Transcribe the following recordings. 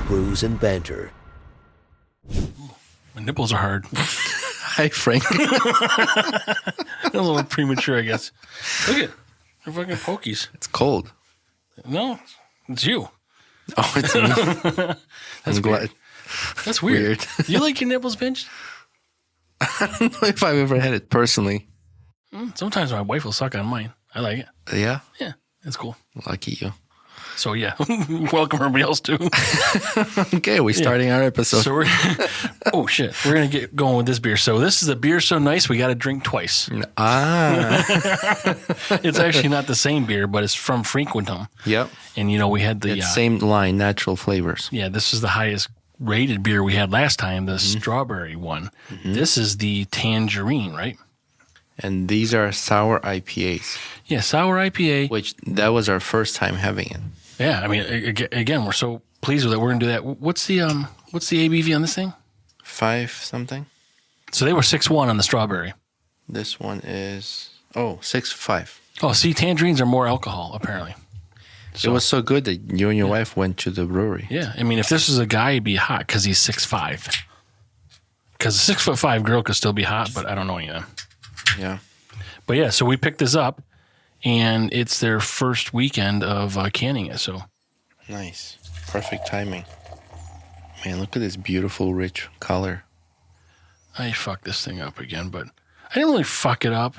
Brews and Banter. My nipples are hard. Hi, Frank. A little premature, I guess. Look at they're fucking pokies. It's cold. No, it's you. Oh, it's me. I'm glad. That's weird. You like your nipples pinched? I don't know if I've ever had it personally. Sometimes my wife will suck on mine. I like it. Yeah? Yeah, it's cool. Lucky you. So, yeah, welcome everybody else, too. Okay, we're starting our episode. So, oh, shit. We're going to get going with this beer. So, this is a beer so nice, we got to drink twice. It's actually not the same beer, but it's from Frequentem. Yep. And, you know, we had the same line, natural flavors. Yeah, this is the highest rated beer we had last time, the strawberry one. This is the tangerine, right? And these are sour IPAs. Yeah, sour IPA. Which, that was our first time having it. Yeah, I mean, again, we're so pleased with it. We're going to do that. What's the ABV on this thing? 5 something. So they were 6.1 on the strawberry. This one is, 6.5. Oh, see, tangerines are more alcohol, apparently. So, it was so good that you and your wife went to the brewery. Yeah, I mean, if this was a guy, he'd be hot because he's 6'5". Because a 6'5" girl could still be hot, but I don't know anything. Yeah. But yeah, so we picked this up, and it's their first weekend of canning it. So nice. Perfect timing. Man, look at this beautiful, rich color. I fucked this thing up again, but I didn't really fuck it up.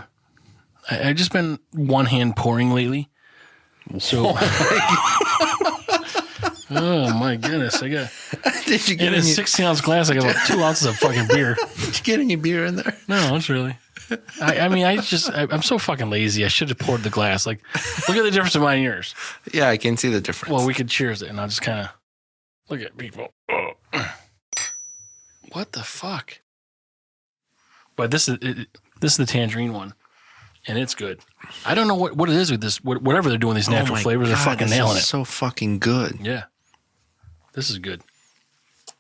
I just been one hand pouring lately. So, oh my goodness, I got Did you get in a 16-ounce glass. I got about 2 ounces of fucking beer. Did you get any beer in there? No, it's really. I mean, I'm so fucking lazy. I should have poured the glass. Like, look at the difference in mine and yours. Yeah, I can see the difference. Well, we could cheers it, and I'll just kind of look at people. Oh. What the fuck? But this is the tangerine one, and it's good. I don't know what it is with this. Whatever they're doing, these natural flavors, they're fucking nailing it. So fucking good. Yeah, this is good.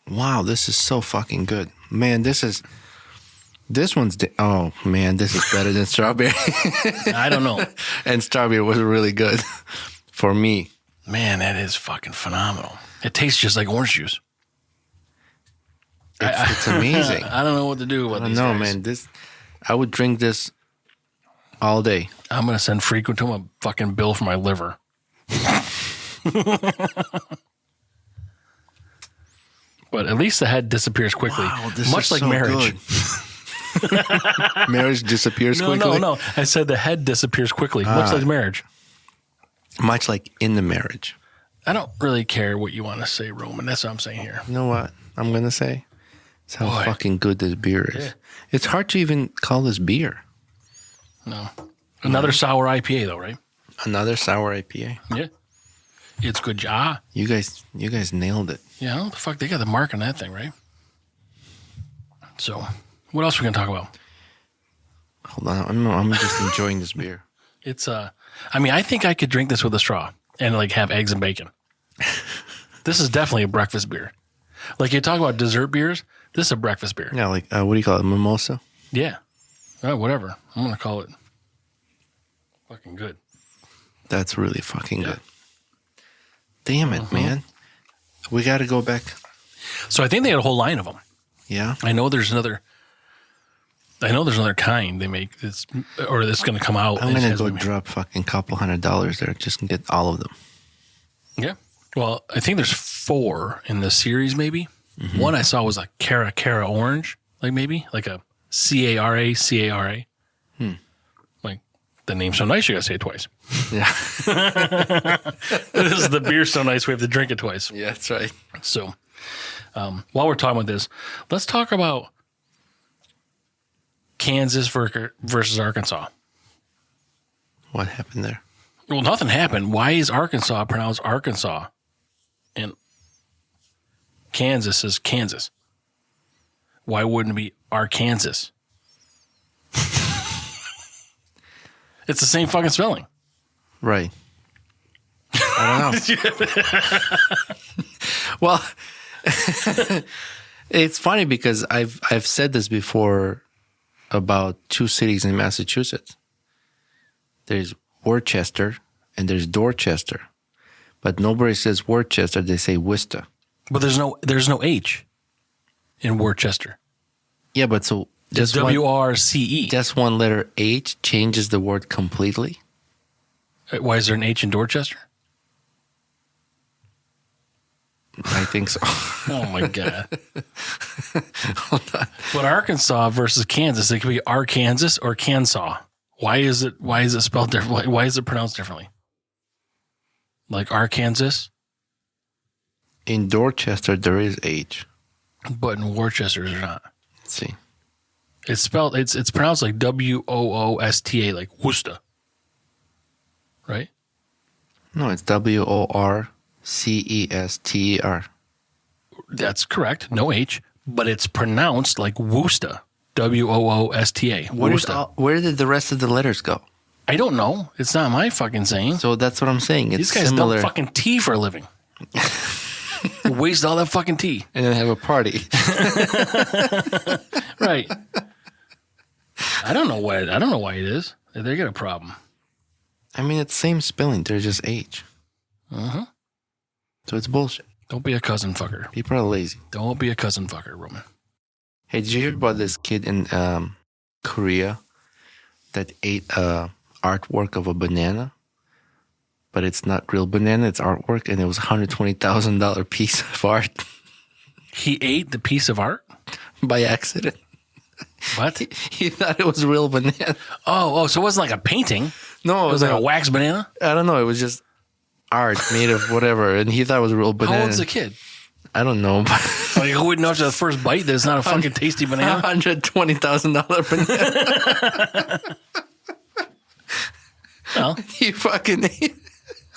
Wow, this is so fucking good, man. This one's oh man, this is better than strawberry. I don't know. And strawberry was really good for me. Man, that is fucking phenomenal. It tastes just like orange juice. It's amazing. I don't know what to do with these guys. Man. I would drink this all day. I'm gonna send Frequentem a fucking bill for my liver. But at least the head disappears quickly. Wow, this much is like so marriage. Good. Marriage disappears quickly? No. I said the head disappears quickly, much like marriage. Much like in the marriage. I don't really care what you want to say, Roman. That's what I'm saying here. You know what I'm going to say? It's how Boy. fucking good this beer is. Yeah. It's hard to even call this beer. No. Another sour IPA, though, right? Another sour IPA. Yeah. It's good job. You guys nailed it. Yeah, I don't know what the fuck. They got the mark on that thing, right? So, what else are we going to talk about? Hold on. I'm just enjoying this beer. It's, I mean, I think I could drink this with a straw and, like, have eggs and bacon. This is definitely a breakfast beer. Like, you talk about dessert beers, this is a breakfast beer. Yeah, like, what do you call it? Mimosa? Yeah. Whatever. I'm going to call it fucking good. That's really fucking good. Damn it, man. We got to go back. So I think they had a whole line of them. Yeah. I know there's another kind they make that's going to come out. I'm going to go drop fucking $200 there just to get all of them. Yeah. Well, I think there's 4 in the series maybe. One I saw was a Cara orange, like maybe like a Cara. Like the name's so nice you got to say it twice. Yeah. This is the beer so nice we have to drink it twice. Yeah, that's right. So while we're talking about this, let's talk about Kansas versus Arkansas. What happened there? Well, nothing happened. Why is Arkansas pronounced Arkansas and Kansas is Kansas? Why wouldn't it be Arkansas? It's the same fucking spelling. Right. I don't know. Well, it's funny because I've said this before about 2 cities in Massachusetts. There's Worcester and there's Dorchester. But nobody says Worcester, they say Worcester. But there's no H in Worcester. Yeah, but so It's WRCE. just one letter H changes the word completely. Why is there an H in Dorchester? I think so. Oh my god! But Arkansas versus Kansas, it could be Arkansas or Kansas. Why is it spelled differently? Why is it pronounced differently? Like Arkansas, In Dorchester, there is H. but in Worcester, there's not. Let's see. It's spelled. It's pronounced like WOOSTA, like Worcester, right? No, it's WORCESTER. That's correct. No H, but it's pronounced like Worcester. WOOSTA. Where did the rest of the letters go? I don't know. It's not my fucking saying. So that's what I'm saying. It's These guys similar. dump fucking tea for a living. Waste all that fucking tea. And then have a party. Right. I don't know why it is. They got a problem. I mean, it's same spelling. There's just H. Uh-huh. So it's bullshit. Don't be a cousin fucker. People are lazy. Don't be a cousin fucker, Roman. Hey, did you hear about this kid in Korea that ate artwork of a banana? But it's not real banana, it's artwork, and it was a $120,000 piece of art. He ate the piece of art? By accident. What? He thought it was real banana. Oh, so it wasn't like a painting. No, It was like a wax banana? I don't know. It was just art made of whatever, and he thought it was real banana. How old's the kid? I don't know. But Like, who would know after the first bite that it's not a fucking tasty banana? $120,000 banana. Well, He fucking ate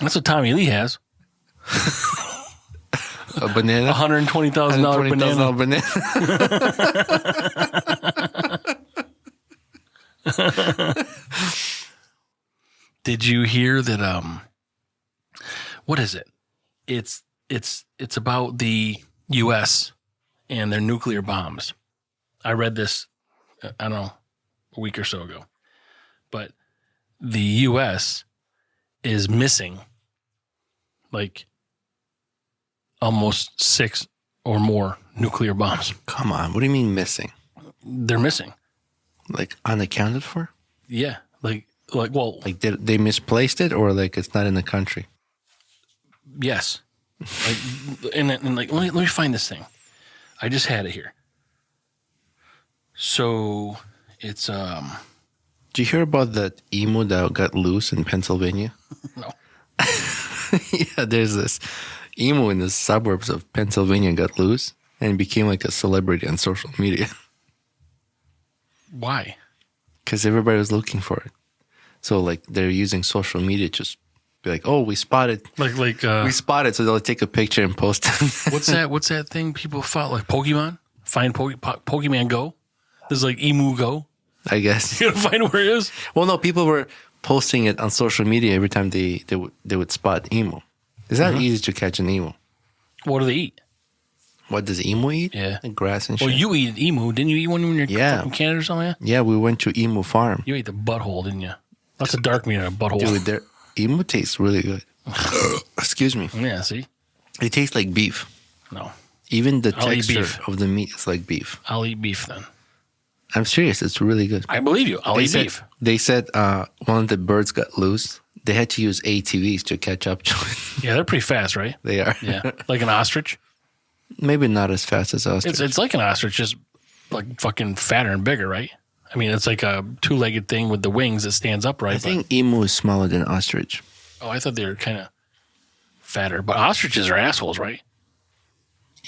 that's what Tommy Lee has. a banana. $120,000 banana. banana. Did you hear that? What is it? It's about the U.S. and their nuclear bombs. I read this, I don't know, a week or so ago. But the U.S. is missing like almost 6 or more nuclear bombs. Come on. What do you mean missing? They're missing. Like unaccounted for? Yeah. Well, Like did they misplaced it, or like it's not in the country? yes. Like, and like, let me find this thing. I just had it here. So it's Did you hear about that emu that got loose in Pennsylvania? no. Yeah, there's this emu in the suburbs of Pennsylvania got loose and became like a celebrity on social media Why? because everybody was looking for it. So like they're using social media to just be like, oh, we spotted. We spotted, so they'll take a picture and post it. what's that thing people fought like Pokemon? Find Pokemon Go. There's like Emu Go. I guess. You gotta find where it is. Well, no, people were posting it on social media every time they would spot emu. It's not easy to catch an emu. What do they eat? What does emu eat? Yeah. Like grass and shit. Well, you eat an emu. Didn't you eat one when you were Yeah. in Canada or something? Yeah, we went to emu farm. You ate the butthole, didn't you? That's a dark meat in a butthole. Dude, their emu tastes really good. Excuse me. Yeah, see? It tastes like beef. No. Even the I'll eat texture beef. of the meat is like beef. I'll eat beef then. I'm serious. It's really good. I believe you. I'll eat beef. They said one of the birds got loose. They had to use ATVs to catch up to it. Yeah, they're pretty fast, right? They are. Yeah. Like an ostrich. Maybe not as fast as ostrich. It's like an ostrich, just like fucking fatter and bigger, right? I mean, it's like a 2-legged thing with the wings that stands upright. I think emu is smaller than ostrich. I thought they were kind of fatter. But ostriches are assholes, right?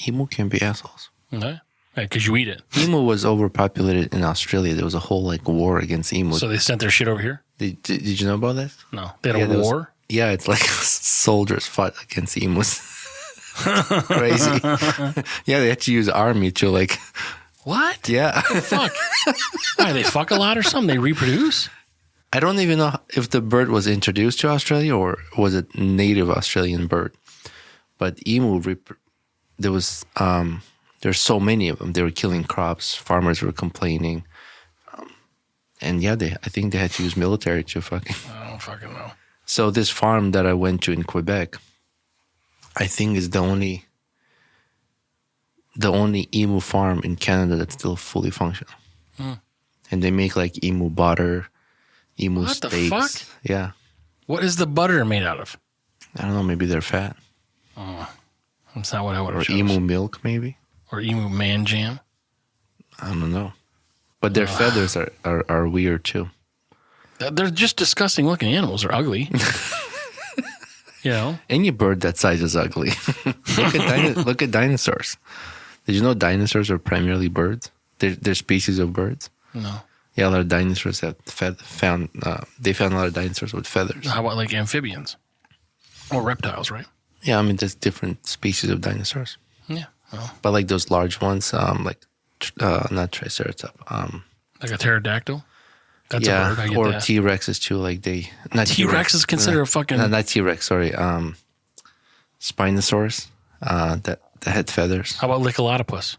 Emu can be assholes. Okay. Because you eat it. Emu was overpopulated in Australia. There was a whole like war against emu. So they sent their shit over here? Did you know about this? No. They had a war? Yeah, it's like soldiers fought against emus. Crazy. Yeah, they had to use army to like. What? Yeah. Fuck. Why, they fuck a lot or something? They reproduce? I don't even know if the bird was introduced to Australia or was it native Australian bird. But emu, there's so many of them. They were killing crops. Farmers were complaining. And yeah, I think they had to use military to fucking. I don't fucking know. So this farm that I went to in Quebec, I think is the only the only emu farm in Canada that's still fully functional. And they make like emu butter, emu What steaks. the fuck? Yeah. What is the butter made out of? I don't know. Maybe they're fat. That's not what I would have Or chosen. emu milk, maybe. Or emu man jam. I don't know. But their feathers are weird too. They're just disgusting looking animals. They're ugly. You know? Any bird that size is ugly. Look at dinosaurs. Did you know dinosaurs are primarily birds? They're species of birds. No. Yeah, a lot of dinosaurs have found a lot of dinosaurs with feathers. How about like amphibians? Or reptiles, right? Yeah, I mean, there's different species of dinosaurs. Yeah. Well, But like those large ones, not triceratops. like a pterodactyl? That's a bird. I get or that. T-Rexes too. Like not T-Rex is considered a fucking... No, not T-Rex. Sorry, Spinosaurus. That had feathers. How about Licholotopus?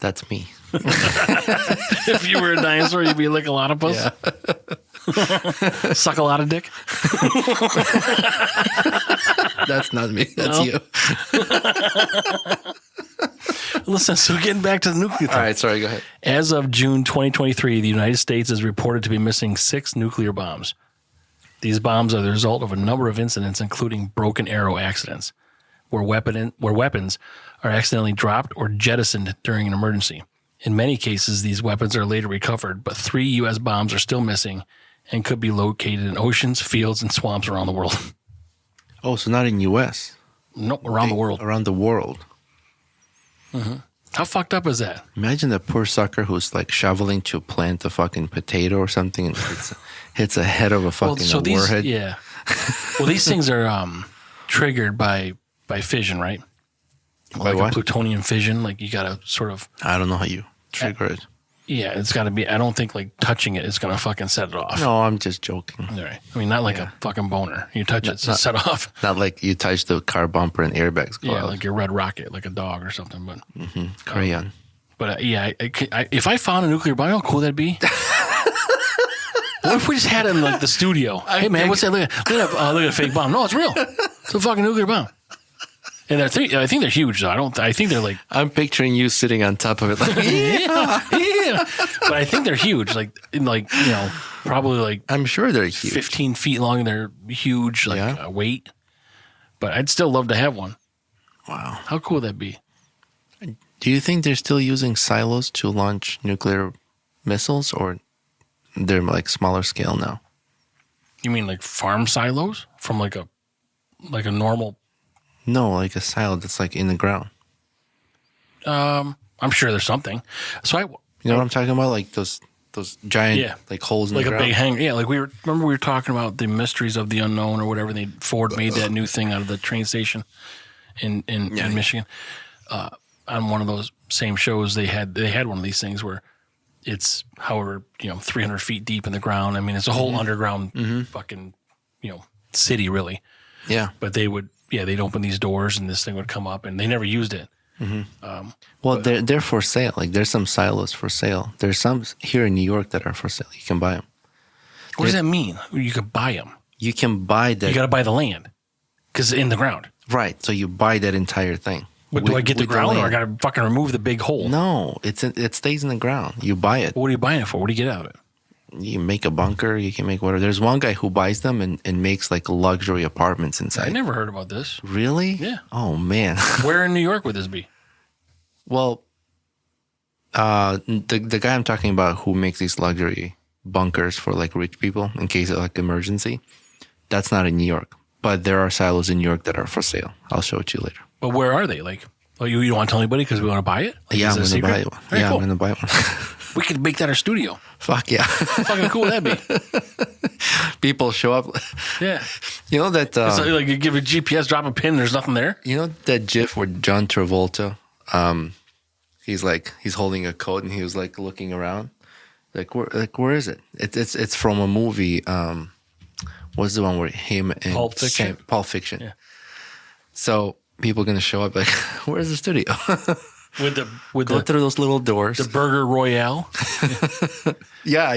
That's me. If you were a dinosaur, you'd be a Licholotopus? Yeah. Suck a lot of dick? That's not me. That's you. Listen, so getting back to the nuclear thing. All right, sorry. Go ahead. As of June 2023, the United States is reported to be missing 6 nuclear bombs. These bombs are the result of a number of incidents, including broken arrow accidents, where weapons are accidentally dropped or jettisoned during an emergency. In many cases, these weapons are later recovered, but 3 U.S. bombs are still missing and could be located in oceans, fields, and swamps around the world. Oh, so not in U.S. No, around the world. Around the world. How fucked up is that? Imagine that poor sucker who's like shoveling to plant a fucking potato or something and hits a head of a fucking warhead. Yeah. Well, these things are triggered by fission, right? By Like what? a plutonium fission. Like you got to sort of... I don't know how you trigger it. Yeah, it's got to be... I don't think like touching it is going to fucking set it off. No, I'm just joking. All right. I mean, not like a fucking boner. You touch it, it's set off. Not like you touch the car bumper and airbags go Yeah, out. like your red rocket, like a dog or something. But Crayon. If I found a nuclear bomb, how cool that'd be. What if we just had it in like the studio? Hey man, what's that? Look at a fake bomb. No, it's real. It's a fucking nuclear bomb. And I think they're huge though. I think they're like... I'm picturing you sitting on top of it like, yeah. But I think they're huge. Like probably like... I'm sure they're huge. 15 feet long. And they're huge, weight. But I'd still love to have one. Wow. How cool would that be? Do you think they're still using silos to launch nuclear missiles, or they're like smaller scale now? You mean like farm silos from like a normal... No, like a silo that's like in the ground. I'm sure there's something. So You know what I'm talking about? Like those giant like holes in like the ground. a big hangar. Yeah, like we were talking about the mysteries of the unknown or whatever. Ford made that new thing out of the train station in Michigan. On one of those same shows, they had one of these things where it's 300 feet deep in the ground. I mean, it's a whole underground fucking city really. Yeah. But they'd open these doors and this thing would come up, and they never used it. Well, they're for sale. Like there's some silos for sale. There's some here in New York that are for sale. You can buy them. What does that mean? You could buy them. You can buy that. You got to buy the land because it's in the ground. Right. So you buy that entire thing. But do I get the ground, or I got to fucking remove the big hole? No, it stays in the ground. You buy it. What are you buying it for? What do you get out of it? You make a bunker. You can make whatever. There's one guy who buys them and makes like luxury apartments inside. I never heard about this. Really? Yeah. Oh man. Where in New York would this be? Well, the guy I'm talking about who makes these luxury bunkers for like rich people in case of like emergency, that's not in New York. But there are silos in New York that are for sale. I'll show it to you later. But where are they? Like, you don't want to tell anybody because we want to buy it? Like, Yeah, I'm going to buy one. Very cool. I'm going to buy one. We could make that our studio. Fuck yeah. How fucking cool would that be? People show up. Yeah. You know that... It's like you give a GPS, drop a pin, and there's nothing there? You know that GIF where John Travolta, he's holding a coat and he was like looking around? Where is it? It's from a movie. What's the one where him and Pulp Fiction? Pulp Fiction. Yeah. So people are going to show up like, where's the studio? Go through those little doors. The Burger Royale. Yeah.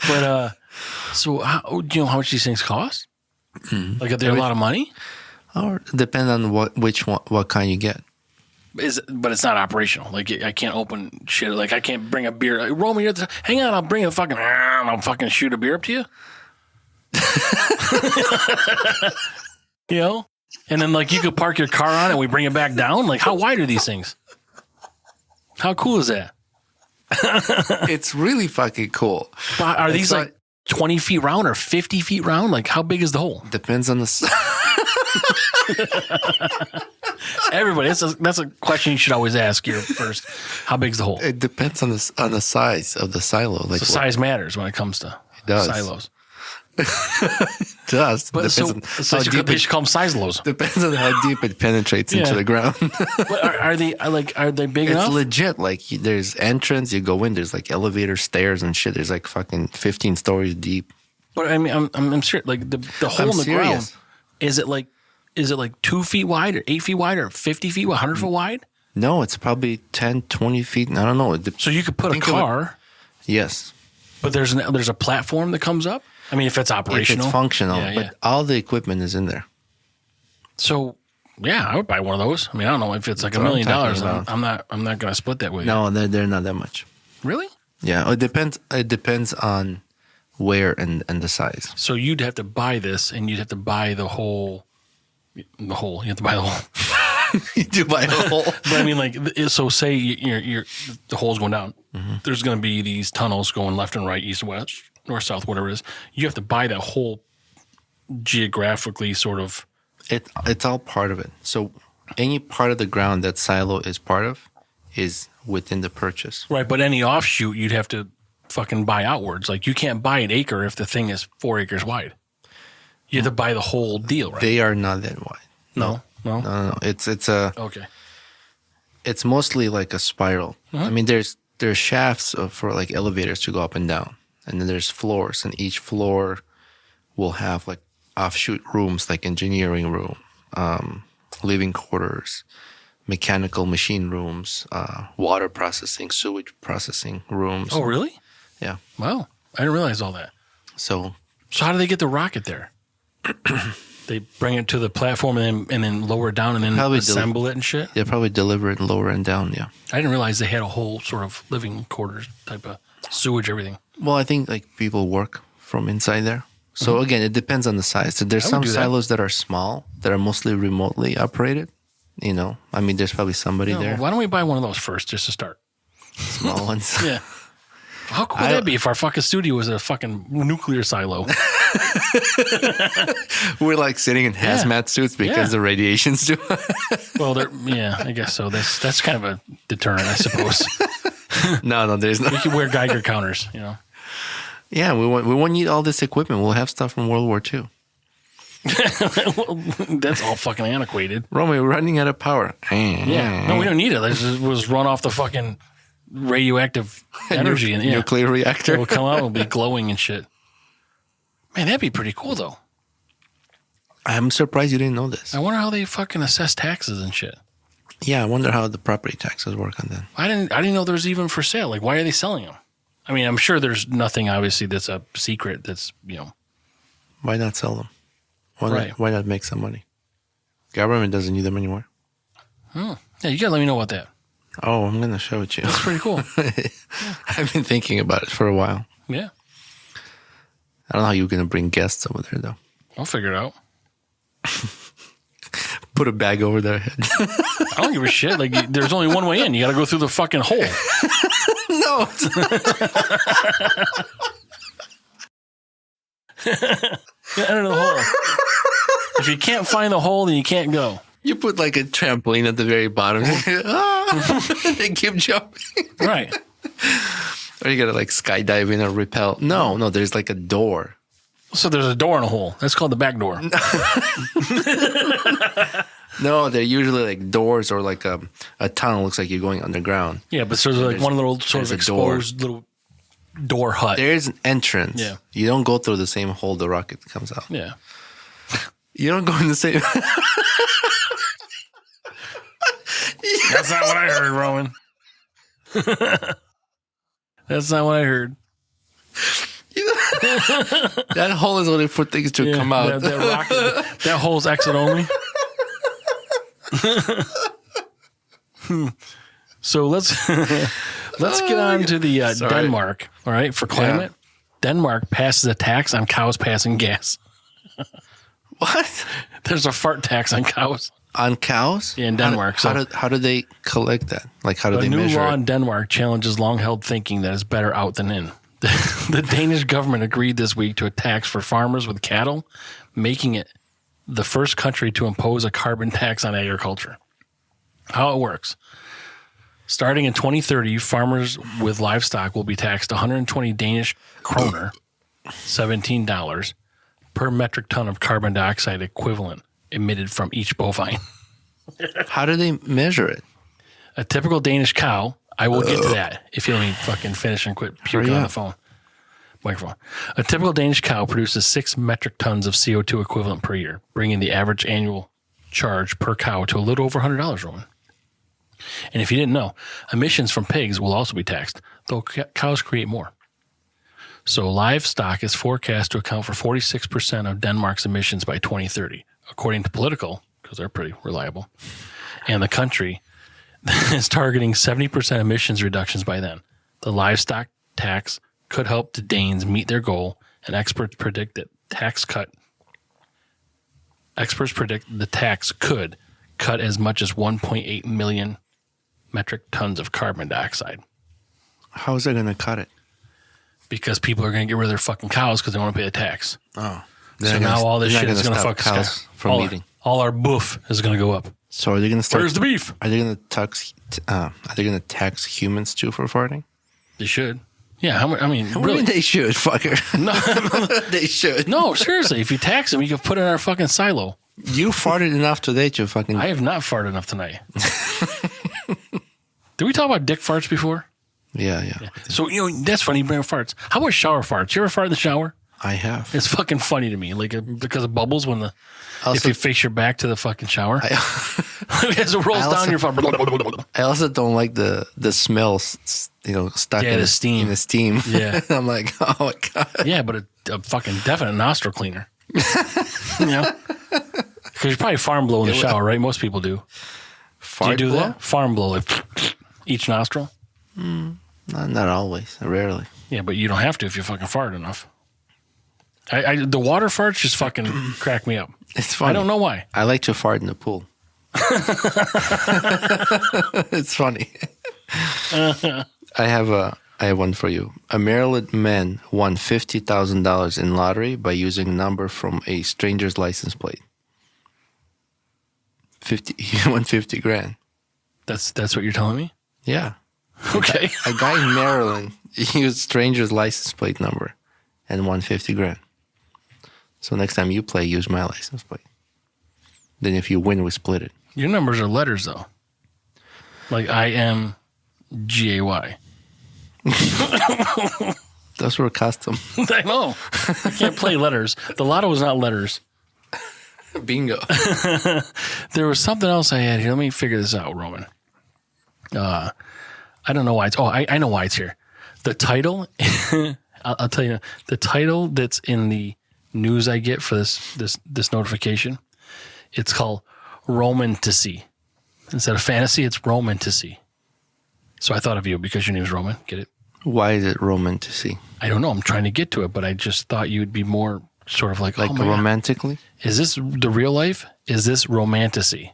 But so do you know how much these things cost? Like, are they a lot of money? Or depend on what kind you get. But it's not operational. Like I can't open shit. Like I can't bring a beer. Like, Roman, hang on, I'll bring a fucking. I'll fucking shoot a beer up to you. You know, and then like you could park your car on it and we bring it back down. Like how wide are these things? How cool is that? It's really fucking cool. But are these like 20 feet round or 50 feet round? Like how big is the hole? Depends on the. Everybody, that's a question you should always ask here first. How big's the hole? It depends on the size of the silo. Like so size matters when it comes to silos. It does. But they should call them silos. Depends on how deep it penetrates into the ground. But are they big enough? It's legit. Like there's entrance, you go in. There's like elevator stairs and shit. There's like fucking 15 stories deep. But I mean, I'm sure. Like the hole in the ground. Is it like 2 feet wide or 8 feet wide or 50 feet, 100 foot wide? No, it's probably 10, 20 feet. I don't know. So you could put a car. Yes. But there's a platform that comes up. I mean, if it's operational, if it's functional, but all the equipment is in there. So, yeah, I would buy one of those. I mean, I don't know if it's like $1 million. I'm not going to split that with you. No, they're not that much. Really? Yeah, it depends. It depends on where and the size. So you'd have to buy this, and you'd have to buy the whole. The hole. You have to buy the hole. You do buy the hole. But I mean, like, so say you're the hole's going down. Mm-hmm. There's going to be these tunnels going left and right, east, west, north, south, whatever it is. You have to buy that whole geographically sort of. It's all part of it. So any part of the ground that silo is part of is within the purchase. Right, but any offshoot you'd have to fucking buy outwards. Like you can't buy an acre if the thing is 4 acres wide. You have to buy the whole deal, right? They are not that wide. No. It's a okay. It's mostly like a spiral. I mean, there's shafts for like elevators to go up and down, and then there's floors, and each floor will have like offshoot rooms, like engineering room, living quarters, mechanical machine rooms, water processing, sewage processing rooms. Oh, really? Yeah. Wow, I didn't realize all that. So how do they get the rocket there? They bring it to the platform and then lower it down and then probably assemble it and shit? They probably deliver it lower and down, yeah. I didn't realize they had a whole sort of living quarters type of sewage, everything. Well, I think like people work from inside there. So again, it depends on the size. So there's some silos that are small, that are mostly remotely operated. You know, I mean, there's probably somebody there. Why don't we buy one of those first just to start? Small ones. Yeah. How cool would that be if our fucking studio was a fucking nuclear silo? We're like sitting in hazmat suits because the radiation's too. Well, I guess so. That's kind of a deterrent, I suppose. No, there's not. We could wear Geiger counters, you know. Yeah, we won't need all this equipment. We'll have stuff from World War II. Well, that's all fucking antiquated. Romy, we're running out of power. Yeah. No, we don't need it. Let's just run off the fucking radioactive energy. And nuclear reactor. It will come out and be glowing and shit. Man, that'd be pretty cool, though. I'm surprised you didn't know this. I wonder how they fucking assess taxes and shit. Yeah, I wonder how the property taxes work on that. I didn't know there's even for sale. Like, why are they selling them? I mean, I'm sure there's nothing, obviously, that's a secret that's, you know. Why not sell them? Why not make some money? Government doesn't need them anymore. Oh. Yeah, you got to let me know about that. Oh, I'm going to show it to you. That's pretty cool. I've been thinking about it for a while. Yeah. I don't know how you're going to bring guests over there, though. I'll figure it out. Put a bag over their head. I don't give a shit. Like, there's only one way in. You got to go through the fucking hole. No. Get under the hole. If you can't find the hole, then you can't go. You put like a trampoline at the very bottom. They keep jumping. Right. Or you got to like skydive in or rappel. No, there's like a door. So there's a door in a hole. That's called the back door. No, they're usually like doors or like a tunnel. Looks like you're going underground. Yeah, but so there's like one little sort of exposed little door hut. There's an entrance. Yeah. You don't go through the same hole the rocket comes out. Yeah. You don't go in the same... That's not what I heard, Roman. That's not what I heard. That hole is only for things to come out. That hole's exit only. So let's get on to the Denmark. All right, for climate, Denmark passes a tax on cows passing gas. What? There's a fart tax on cows. On cows? Yeah, in Denmark. How do they collect that? Like, how do they measure it? A new law in Denmark challenges long-held thinking that it's better out than in. The Danish government agreed this week to a tax for farmers with cattle, making it the first country to impose a carbon tax on agriculture. How it works. Starting in 2030, farmers with livestock will be taxed 120 Danish kroner, $17, per metric ton of carbon dioxide equivalent emitted from each bovine. How do they measure it? A typical Danish cow, I will get to that if you let me fucking finish and quit puking on the microphone. A typical Danish cow produces 6 metric tons of CO2 equivalent per year, bringing the average annual charge per cow to a little over $100, Roman. And if you didn't know, emissions from pigs will also be taxed, though cows create more. So livestock is forecast to account for 46% of Denmark's emissions by 2030, according to Political, because they're pretty reliable. And the country is targeting 70% emissions reductions by then. The livestock tax could help the Danes meet their goal, and experts predict the tax could cut as much as 1.8 million metric tons of carbon dioxide. How is that going to cut it? Because people are going to get rid of their fucking cows because they want to pay a tax. Oh. So now all this shit is going to fuck cows from eating. All our boof is going to go up. So are they going to start? Where's the beef? Are they going to tax humans too for farting? They should. Yeah, how much? I mean, really? They should, fucker. No, they should. No, seriously. If you tax them, you can put it in our fucking silo. You farted enough today to fucking. I have not farted enough tonight. Did we talk about dick farts before? Yeah. So, that's funny. You bring up farts. How about shower farts? You ever fart in the shower? I have. It's fucking funny to me, like because of bubbles when if you face your back to the fucking shower, as it rolls down your fucking. I also don't like the smell, stuck in the steam. Yeah, I'm like, oh my god. Yeah, but a fucking definite nostril cleaner. Because you probably farm blow in the shower, right? Most people do. Do you do that? Farm blow, like each nostril. Not always. Rarely. Yeah, but you don't have to if you fucking fart enough. The water farts just fucking crack me up. It's funny. I don't know why. I like to fart in the pool. It's funny. I have one for you. A Maryland man won $50,000 in lottery by using a number from a stranger's license plate. He won 50 grand. That's what you're telling me? Yeah. Okay. A guy in Maryland used stranger's license plate number and won 50 grand. So next time you play, use my license plate. Then if you win, we split it. Your numbers are letters, though. Like IMGAY. Those were custom. I know. You can't play letters. The lotto was not letters. Bingo. There was something else I had here. Let me figure this out, Roman. I don't know why it's... Oh, I know why it's here. The title... I'll tell you. The title that's in the news I get for this notification, it's called Romantasy. Instead of fantasy, it's Romantasy. So I thought of you because your name is Roman. Get it? Why is it Romantasy? I don't know. I'm trying to get to it, but I just thought you'd be more sort of like romantically? God. Is this the real life? Is this romantasy?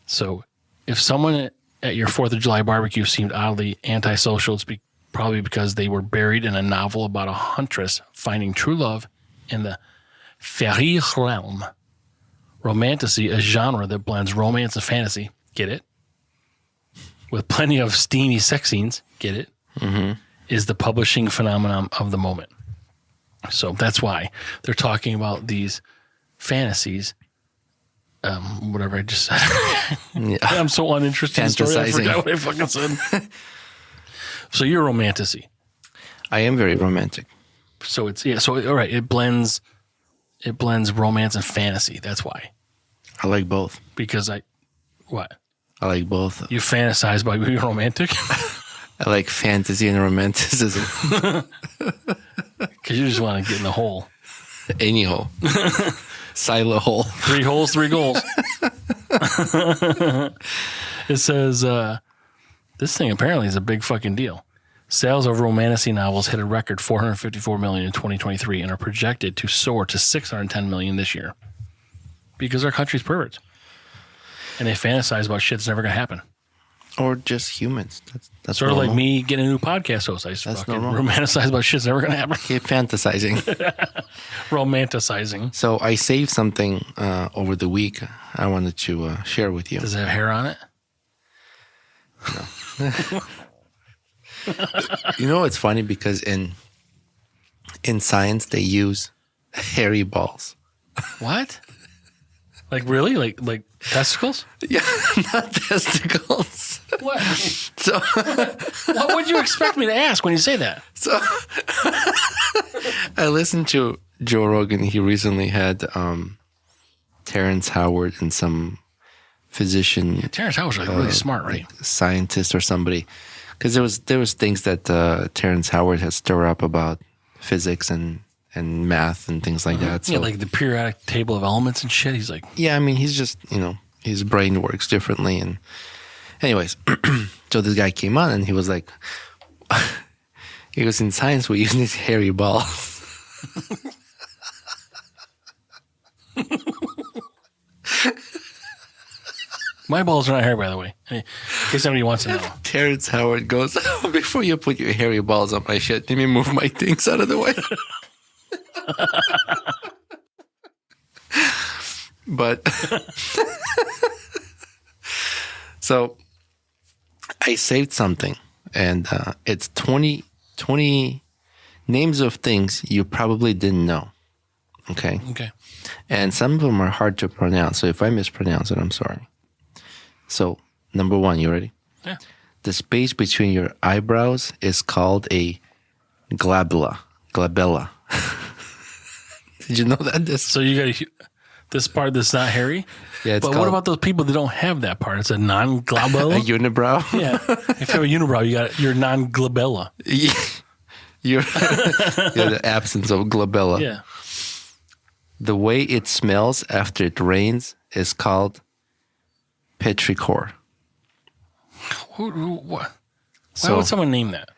So if someone at your 4th of July barbecue seemed oddly antisocial, it's probably because they were buried in a novel about a huntress finding true love in the fairy realm. Romantasy, a genre that blends romance and fantasy, get it? With plenty of steamy sex scenes, get it? Is the publishing phenomenon of the moment. So that's why they're talking about these fantasies. Whatever I just said. Yeah. I'm so uninterested in the story. I forgot what I fucking said. So you're romantasy. I am very romantic. So it's So all right, it blends romance and fantasy. That's why. I like both. Because what? I like both. You fantasize by being romantic. I like fantasy and romanticism. Because you just want to get in the hole. Any hole. Silo hole. 3 holes, 3 goals. It says, this thing apparently is a big fucking deal. Sales of romantasy novels hit a record 454 million in 2023 and are projected to soar to 610 million this year. Because our country's perverts. And they fantasize about shit that's never going to happen. Or just humans. That's sort normal. of like me getting a new podcast host. I just fucking romanticize about shit that's never going to happen. Keep fantasizing. Romanticizing. So I saved something over the week I wanted to share with you. Does it have hair on it? No. You know, it's funny because in science they use hairy balls. What? Like really? Like testicles? Yeah, not testicles. What? So what would you expect me to ask when you say that? So I listened to Joe Rogan. He recently had Terrence Howard and some physician. Yeah, Terrence Howard's like really smart, right? Scientist or somebody. Because there was things that Terrence Howard has stirred up about physics and math and things like that. So, yeah, like the periodic table of elements and shit. He's like, yeah, I mean, he's just, his brain works differently. And anyways, so this guy came on and he was like, he goes, in science, we use these hairy balls. my balls are not hair, by the way. In case somebody wants to know. Terrence Howard goes, before you put your hairy balls on my shit, let me move my things out of the way. But so I saved something, and it's 20 names of things you probably didn't know. Okay. And some of them are hard to pronounce. So if I mispronounce it, I'm sorry. So, number one, you ready? Yeah. The space between your eyebrows is called a glabella. Glabella. Did you know that? So you got this part that's not hairy? Yeah, it's but what about those people that don't have that part? It's a non-glabella? A unibrow? Yeah. If you have a unibrow, you got your non-glabella. Yeah. You're the absence of glabella. Yeah. The way it smells after it rains is called petrichor. What? Why So, would someone name that?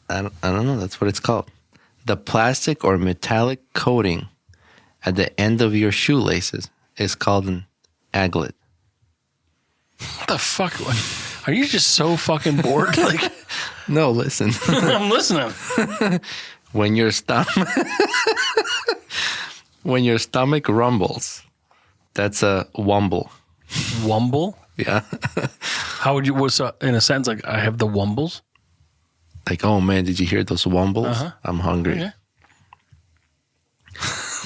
I don't know. That's what it's called. The plastic or metallic coating at the end of your shoelaces is called an aglet. What the fuck? Are you just so fucking bored? Like, No, listen. I'm listening. When your stomach rumbles, that's a wumble. Wumble? Yeah. How would you? What's in a sense like I have the wumbles? Like, oh man, did you hear those wumbles? Uh-huh. I'm hungry. Okay.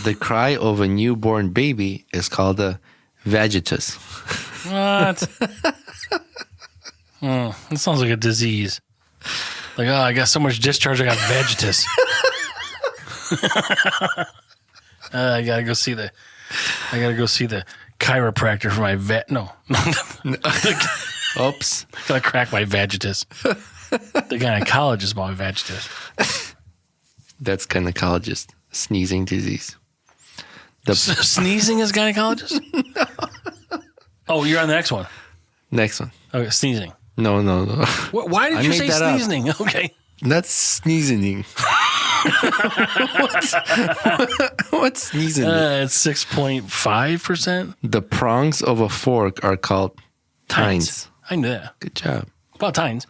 The cry of a newborn baby is called a vagitus. What? That sounds like a disease. Like, I got so much discharge, I got vagitus. I gotta go see the chiropractor for my No. Oops. Gotta crack my vagitus. The gynecologist about my vagitus. That's gynecologist. Sneezing disease. Sneezing is gynecologist? No. Oh, you're on the next one. Next one. Okay, sneezing. No. Why did you say sneezing? Okay. That's sneezing. What's sneezing? It's 6.5%. The prongs of a fork are called tines. I knew that. Good job. About tines.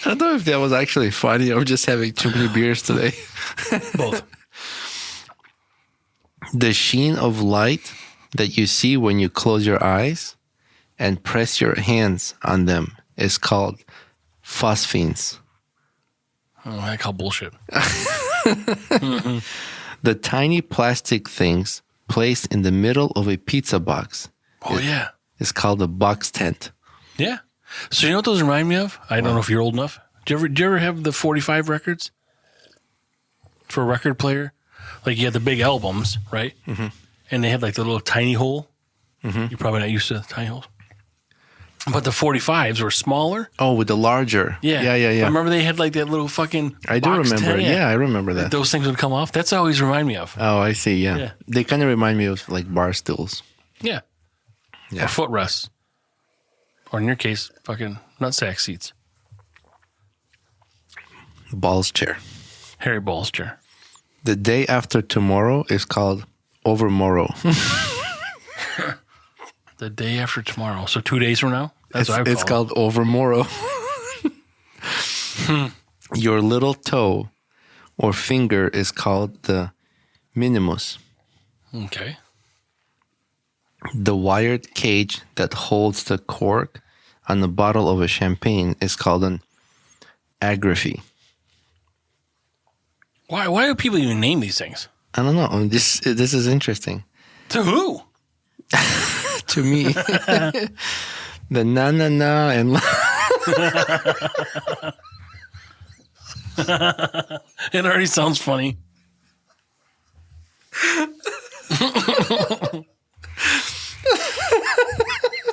I don't know if that was actually funny or just having too many beers today. Both. The sheen of light that you see when you close your eyes and press your hands on them is called phosphenes. Oh, I call bullshit. The tiny plastic things placed in the middle of a pizza box is called a box tent. Yeah. So you know what those remind me of? I don't know if you're old enough. Do you ever have the 45 records for a record player? Like you had the big albums, right? Mm-hmm. And they had like the little tiny hole. Mm-hmm. You're probably not used to tiny holes. But the 45s were smaller. Oh, with the larger. Yeah. Yeah. Remember they had like that little fucking I do box remember. tent? Yeah, I remember that. Those things would come off. That's always remind me of. Oh, I see. Yeah. Yeah. They kind of remind me of like bar stools. Yeah. Yeah. Or footrests. Or in your case, fucking nutsack seats. Balls chair. Harry Balls chair. The day after tomorrow is called overmorrow. The day after tomorrow. So 2 days from now? That's what I It's called overmorrow. Your little toe or finger is called the minimus. Okay. The wired cage that holds the cork on the bottle of a champagne is called an agrafy. Why do people even name these things? I don't know. This is interesting. To who? To me. The na and It already sounds funny.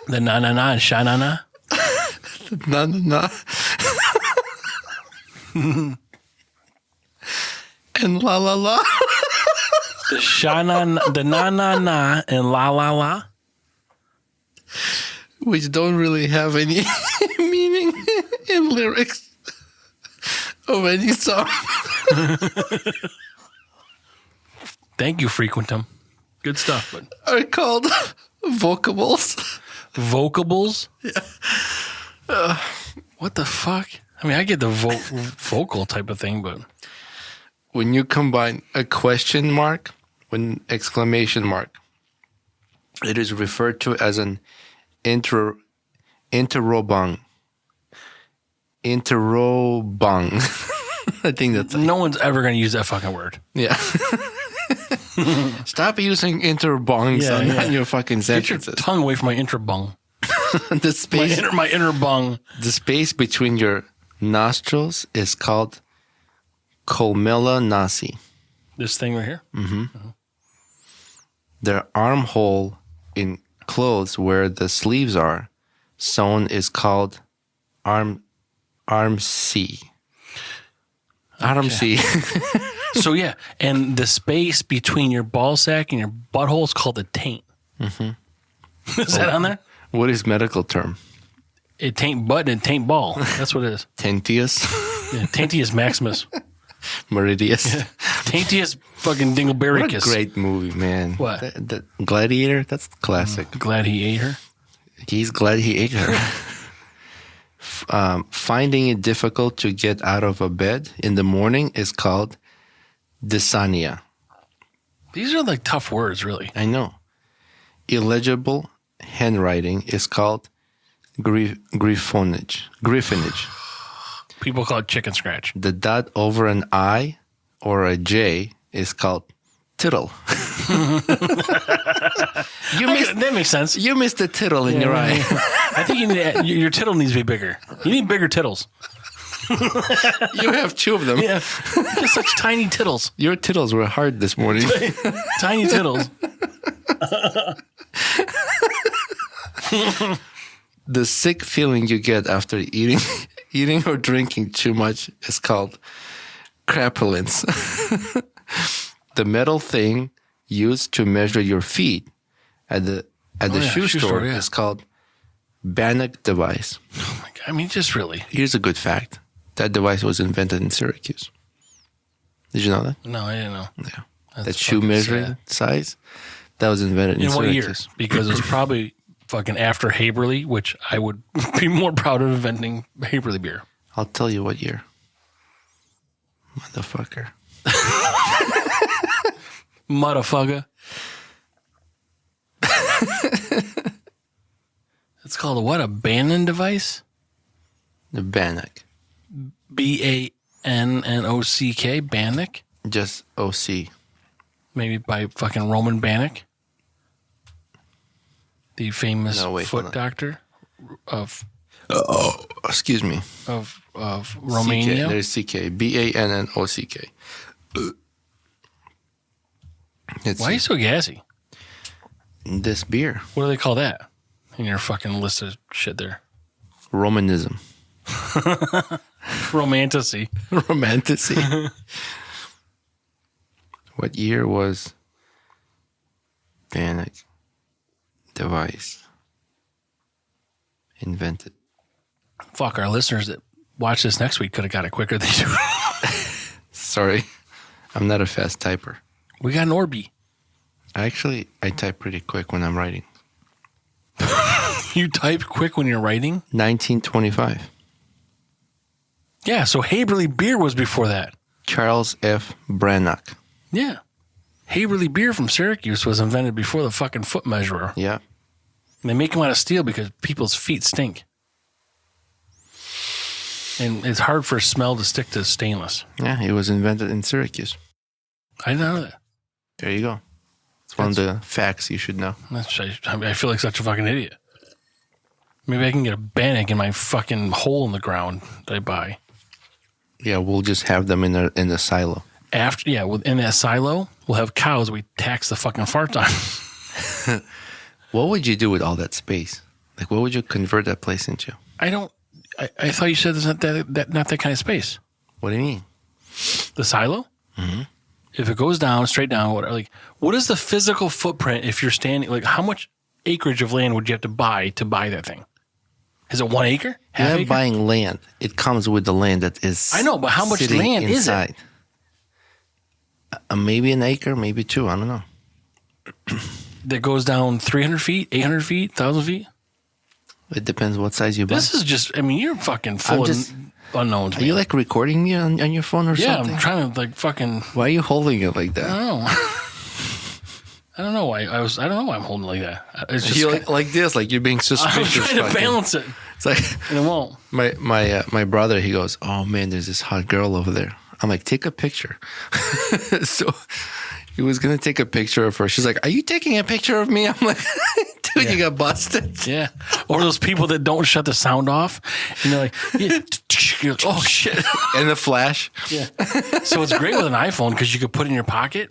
The na and sha na. na. And la la. The sha na, the na and la la. Which don't really have any meaning in lyrics of any song. Thank you, Frequentem. Good stuff, but Are called vocables. vocables? Yeah. What the fuck? I mean, I get the vocal type of thing, but When you combine a question mark with an exclamation mark, it is referred to as an interrobang. I think that's no one's ever going to use that fucking word. yeah. Stop using interbongs on your fucking Get your sentences. tongue away from my interbung. The space, My inner bung. the space between your nostrils is called columella nasi. This thing right here. The armhole in clothes where the sleeves are sewn is called arm C. Arm C. So yeah, and the space between your ball sack and your butthole is called the taint. Mm-hmm. Is that on there? What is medical term? It taint butt and it taint ball. That's what it is. Tentius, Yeah, Taintius Maximus. Meridius. Taintius fucking What a Dinglebericus. great movie, man. What? The Gladiator? That's classic. Glad he ate her. He's glad he ate her. Finding it difficult to get out of a bed in the morning is called dysania. These are like tough words, really. I know. Illegible handwriting is called griffonage. People call it chicken scratch. The dot over an I or a J is called tittle. That makes sense. You missed the tittle in your eye. I think your tittle needs to be bigger. You need bigger tittles. You have two of them. Yeah, just such tiny tittles. Your tittles were hard this morning. Tiny tittles. The sick feeling you get after eating or drinking too much is called crapulence. The metal thing used to measure your feet at the shoe store is called Bannock device. Oh my God. I mean, just really. Here's a good fact. That device was invented in Syracuse. Did you know that? No, I didn't know. Yeah. That's That shoe fucking measuring sad. size, that was invented in In what year? Syracuse. Because it's probably fucking after Haberly, which I would be more proud of inventing Haberly beer. I'll tell you what year. Motherfucker. Motherfucker. It's called what? A Bannon device? The Bannock. Bannock? Bannock? Just OC. Maybe by fucking Roman Bannock? The famous foot doctor of Excuse me. Romania. CK. There's CK. BANNOCK. Why are you so gassy? This beer? What do they call that? in your fucking list of shit there? Romanism. Romanticy. Romanticy. What year was Bannock device invented? Fuck, our listeners that watch this next week could have got it quicker than you. Sorry, I'm not a fast typer. We got an Orby. I type pretty quick when I'm writing. You type quick when you're writing? 1925. Yeah, so Haberly beer was before that. Charles F. Brannock. Yeah. Haberly beer from Syracuse was invented before the fucking foot measurer. Yeah. And they make them out of steel because people's feet stink. And it's hard for smell to stick to stainless. Yeah, it was invented in Syracuse. I didn't know that. There you go. It's one of the facts you should know. I feel like such a fucking idiot. Maybe I can get a Bannock in my fucking hole in the ground that I buy. Yeah, we'll just have them in the silo. In that silo, we'll have cows we tax the fucking farts on. What would you do with all that space? Like, what would you convert that place into? I thought you said there's not that kind of space. What do you mean? The silo? Mm-hmm. If it goes down, straight down, whatever, like, what is the physical footprint if you're standing, like, how much acreage of land would you have to buy that thing? Is it 1 acre? Half You're acre? buying land. It comes with the land that is. I know, but how much land inside. is it? Maybe an acre, maybe 2. I don't know. That goes down 300 feet, 800 feet, 1,000 feet? It depends what size you buy. This is just, I mean, you're fucking full of unknowns. Are you like recording me on your phone or something? Yeah, I'm trying to like fucking. Why are you holding it like that? I don't know. I don't know why I don't know why I'm holding it like that. It's just you like this, like you're being suspicious. I'm trying to balance it. It's like, and it won't. My brother, he goes, "Oh man, there's this hot girl over there." I'm like, "Take a picture." So he was gonna take a picture of her. She's like, "Are you taking a picture of me?" I'm like, "Dude, yeah. You got busted." Yeah. Or those people that don't shut the sound off, and they're like, you're like, "Oh shit!" And the flash. Yeah. So it's great with an iPhone because you could put it in your pocket.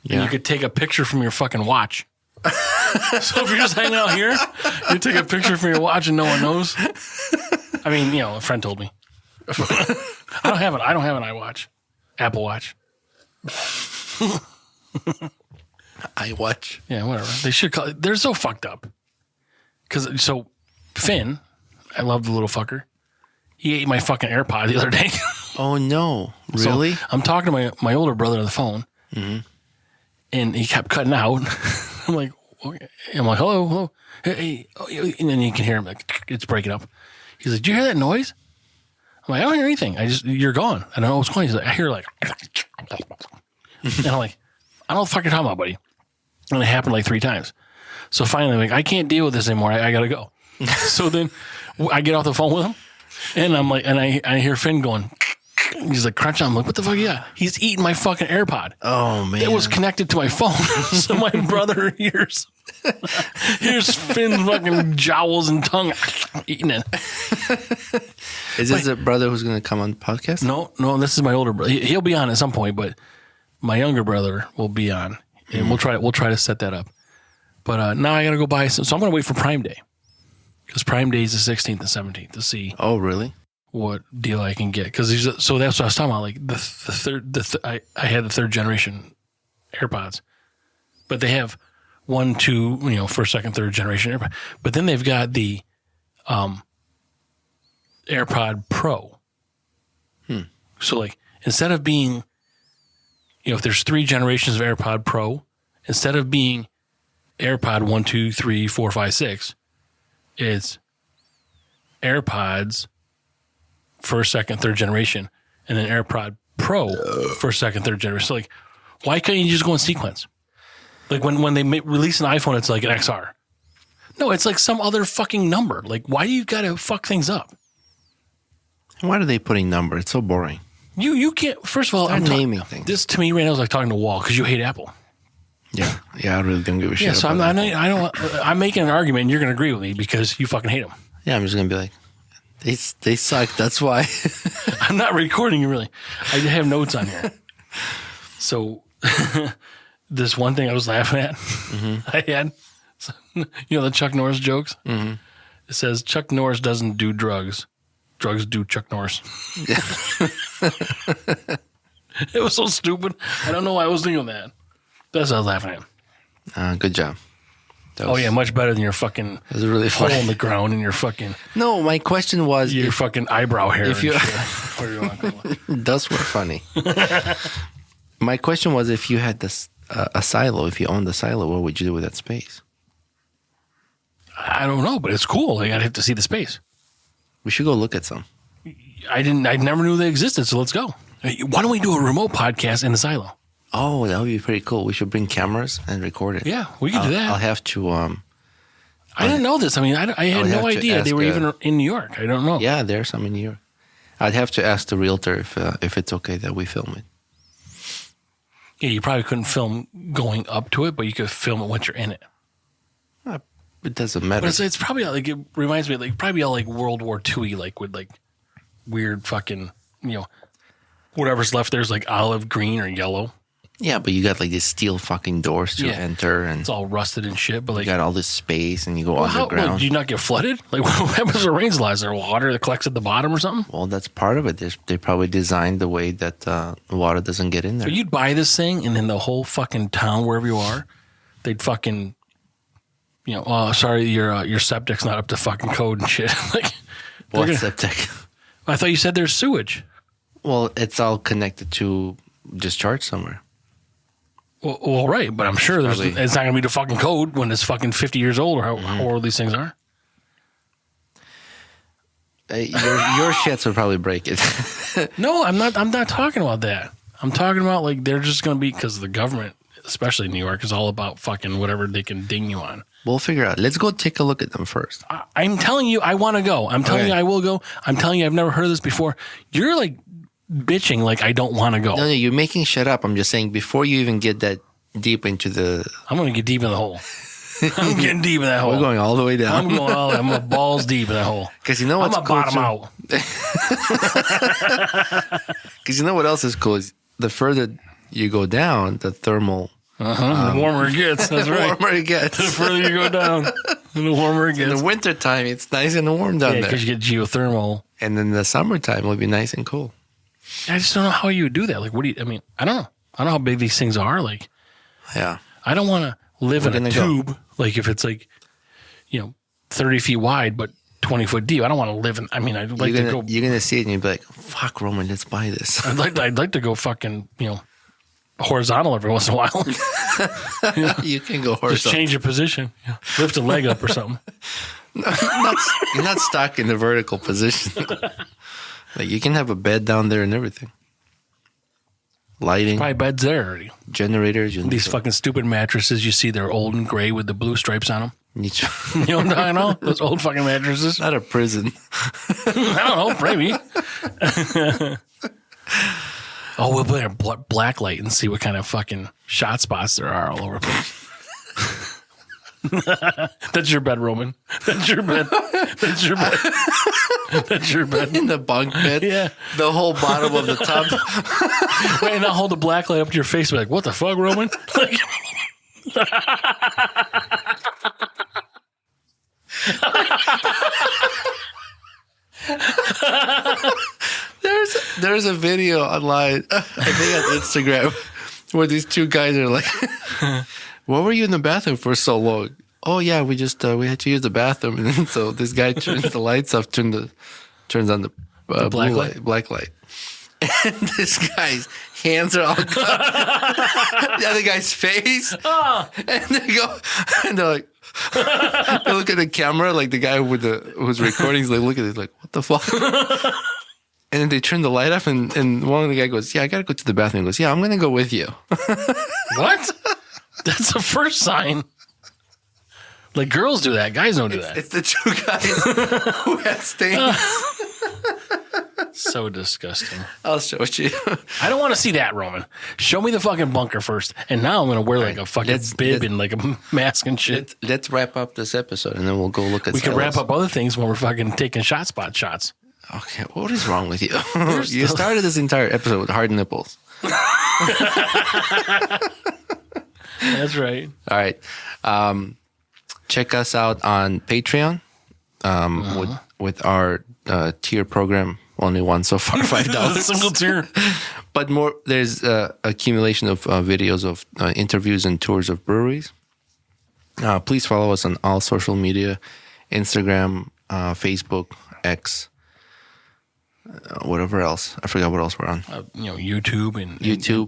Yeah. And you could take a picture from your fucking watch. So if you're just hanging out here, you take a picture from your watch and no one knows. I mean, a friend told me. I don't have an iWatch, Apple Watch. iWatch. Yeah, whatever. They should call it. They're so fucked up. So Finn, I love the little fucker. He ate my fucking AirPod the other day. Oh no! Really? So I'm talking to my older brother on the phone. Mm-hmm. And he kept cutting out. I'm like, hello. Hey. And then you can hear him, like, it's breaking up. He's like, do you hear that noise? I'm like, I don't hear anything. You're gone. I don't know what's going on. He's like, I hear like, and I'm like, I don't know what the fuck you're talking about, buddy. And it happened like 3 times. So finally, I'm like, I can't deal with this anymore. I got to go. So then I get off the phone with him and I'm like, and I hear Finn going, he's like crunching. I'm like, what the fuck? Yeah, he's eating my fucking AirPod. Oh man, it was connected to my phone. So my brother hears Finn's fucking jowls and tongue eating it. Is this a brother who's going to come on the podcast? No. This is my older brother. He'll be on at some point, but my younger brother will be on, and we'll try to set that up. But now I got to go buy some. So I'm going to wait for Prime Day because Prime Day is the 16th and 17th to see. Oh, really? What deal I can get, because so that's what I was talking about. Like the third, I had the 3rd generation AirPods, but they have 1, 2, 1st, 2nd, 3rd generation AirPods. But then they've got the AirPod Pro. So like instead of being, if there's 3 generations of AirPod Pro, instead of being AirPod 1, 2, 3, 4, 5, 6, it's AirPods 1st, 2nd, 3rd generation, and then AirPod Pro 1st, 2nd, 3rd generation. So like, why couldn't you just go in sequence? Like when they release an iPhone, it's like an XR. No, it's like some other fucking number. Like, why do you got to fuck things up? Why are they putting number? It's so boring. You can't. First of all, I'm naming things. This to me right now is like talking to a wall because you hate Apple. Yeah, I really don't give a shit. Yeah, so I'm making an argument, and you're going to agree with me because you fucking hate them. Yeah, I'm just going to be like, they suck. That's why. I'm not recording you really. I have notes on here. So this one thing I was laughing at, I had. You know the Chuck Norris jokes? Mm-hmm. It says, Chuck Norris doesn't do drugs. Drugs do Chuck Norris. It was so stupid. I don't know why I was thinking of that. That's what I was laughing at. Good job. Oh, yeah, much better than your fucking It was really hole funny. in the ground and your fucking... No, my question was... Your fucking eyebrow hair. If you, those were funny. My question was, if you had this a silo, if you owned the silo, what would you do with that space? I don't know, but it's cool. Like, I'd have to see the space. We should go look at some. I never knew they existed, so let's go. Why don't we do a remote podcast in the silo? Oh, that would be pretty cool. We should bring cameras and record it. Yeah, we could do that. I'll have to... I didn't know this. I mean, I had no idea they were even in New York. I don't know. Yeah, there's some in New York. I'd have to ask the realtor if it's okay that we film it. Yeah, you probably couldn't film going up to it, but you could film it once you're in it. It doesn't matter. But it's probably like, it reminds me, like, probably all like World War II-y, like with like weird fucking, whatever's left there's like olive green or yellow. Yeah, but you got like these steel fucking doors to enter, and it's all rusted and shit. But like, you got all this space, and you go underground. Do you not get flooded? Like, what happens if it rains a lot? Is there water that collects at the bottom or something? Well, that's part of it. They probably designed the way that water doesn't get in there. So you'd buy this thing, and then the whole fucking town, wherever you are, they'd fucking, oh, sorry, your septic's not up to fucking code and shit. Like, what septic? I thought you said there's sewage. Well, it's all connected to discharge somewhere. Well, right, but I'm sure it's not going to be the fucking code when it's fucking 50 years old or how old these things are. Your shits would probably break it. No, I'm not talking about that. I'm talking about like they're just going to be, because the government, especially New York, is all about fucking whatever they can ding you on. We'll figure out. Let's go take a look at them first. I'm telling you, I want to go. I'm telling you, I will go. I'm telling you, I've never heard of this before. You're like bitching like I don't want to go. No, you're making shit up. I'm just saying, before you even get that deep into the... I'm going to get deep in the hole. I'm getting deep in that hole. We're going all the way down. I'm balls deep in that hole. Because you know what's cool? I'm a bottom out. Because you know what else is cool is the further you go down, the thermal... the warmer it gets. That's right. The warmer it gets. The further you go down, the warmer it gets. In the wintertime, it's nice and warm down there. Because you get geothermal. And then the summertime, it'll be nice and cool. I just don't know how you would do that. Like, I mean, I don't know. I don't know how big these things are. Like, yeah. I don't want to live in a tube. Like, if it's like, 30 feet wide, but 20 foot deep. I don't want to live in, I'd like to go. You're going to see it and you'll be like, fuck, Roman, let's buy this. I'd like to go fucking, horizontal every once in a while. You can go horizontal. Just change your position. Lift a leg up or something. You're not stuck in the vertical position. Like, you can have a bed down there and everything. Lighting. Probably beds there already. Generators. These fucking stupid mattresses you see, they're old and gray with the blue stripes on them. You know what I'm talking about? Those old fucking mattresses. Not a prison. I don't know, maybe. Oh, we'll put a black light and see what kind of fucking shot spots there are all over the place. That's your bed, Roman. That's your bed. That's your bed. That's your bed. In the bunk bed? Yeah. The whole bottom of the tub. Wait, and I'll hold the black light up to your face and be like, what the fuck, Roman? Like, There's a video online, I think on Instagram, where these two guys are like, what were you in the bathroom for so long? Oh yeah, we had to use the bathroom, and then, so this guy turns the lights off, turns on the black light, and this guy's hands are all cut. The other guy's face, and they're like, they look at the camera, like the guy who's recording is like, look at it, like, what the fuck? And then they turn the light off, and one of the guy goes, yeah, I gotta go to the bathroom. He goes, yeah, I'm gonna go with you. What? That's the first sign. Like, girls do that. Guys don't do that. It's the two guys who have stains. So disgusting. I'll show it to you. I don't want to see that, Roman. Show me the fucking bunker first. And now I'm going to wear like a fucking bib and like a mask and shit. Let's wrap up this episode, and then we'll go look at We can wrap up other things when we're fucking taking shots. Okay, what is wrong with you? You started this entire episode with hard nipples. That's right. All right. check us out on Patreon with our tier program. Only one so far, $5. Single tier. But more, there's accumulation of videos of interviews and tours of breweries. Please follow us on all social media, Instagram, Facebook, X, whatever else. I forgot what else we're on. YouTube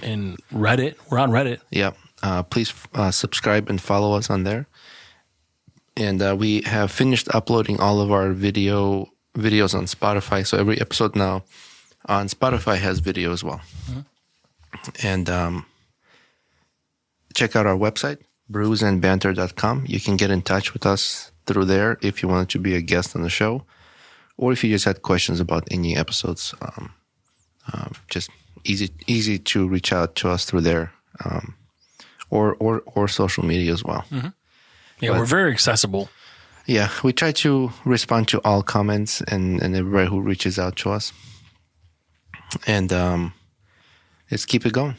and Reddit. We're on Reddit. Yeah. Please subscribe and follow us on there. And we have finished uploading all of our videos on Spotify. So every episode now on Spotify has video as well. And check out our website, brewsandbanter.com. You can get in touch with us through there if you wanted to be a guest on the show, or if you just had questions about any episodes. Just easy to reach out to us through there, or social media as well. Yeah, we're very accessible. Yeah, we try to respond to all comments and everybody who reaches out to us. And let's keep it going.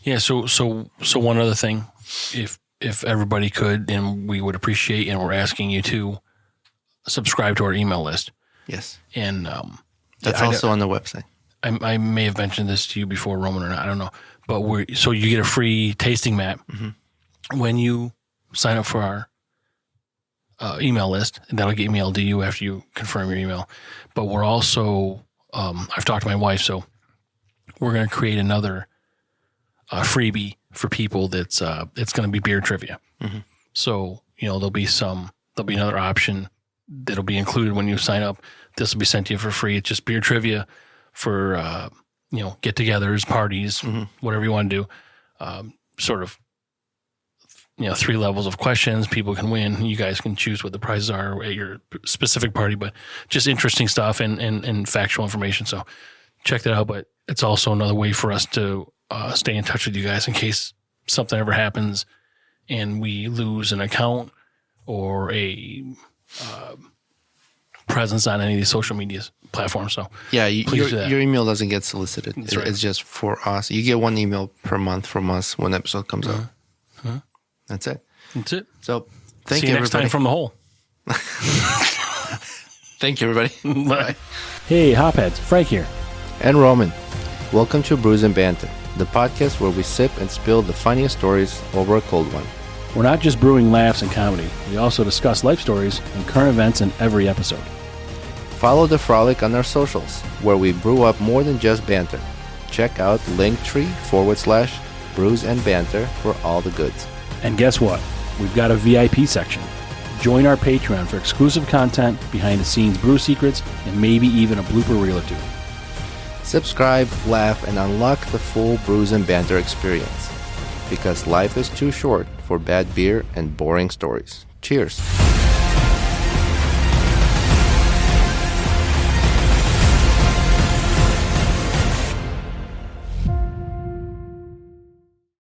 Yeah, so one other thing, if everybody could, and we would appreciate, and we're asking you to subscribe to our email list. Yes. And that's also on the website. I may have mentioned this to you before, Roman, or not, I don't know. But so you get a free tasting map when you sign up for our email list, and that'll get emailed to you after you confirm your email. But we're also, I've talked to my wife, so we're going to create another freebie for people that's it's going to be beer trivia. So there'll be another option that'll be included when you sign up. This will be sent to you for free. It's just beer trivia for get-togethers, parties, whatever you want to do. Sort of 3 levels of questions. People can win. You guys can choose what the prizes are at your specific party, but just interesting stuff and factual information. So check that out. But it's also another way for us to stay in touch with you guys in case something ever happens and we lose an account or a presence on any of these social media platforms. So yeah, your email doesn't get solicited. Right. It's just for us. You get 1 email per month from us when episode comes out. That's it. So thank you, everybody. Next time from the hole. Thank you, everybody. Bye. Hey, Hopheads. Frank here. And Roman. Welcome to Brews and Banter, the podcast where we sip and spill the funniest stories over a cold one. We're not just brewing laughs and comedy. We also discuss life stories and current events in every episode. Follow the frolic on our socials, where we brew up more than just banter. Check out linktree/Brews and Banter for all the goods. And guess what? We've got a VIP section. Join our Patreon for exclusive content, behind-the-scenes brew secrets, and maybe even a blooper reel or 2. Subscribe, laugh, and unlock the full Brews and Banter experience. Because life is too short for bad beer and boring stories. Cheers.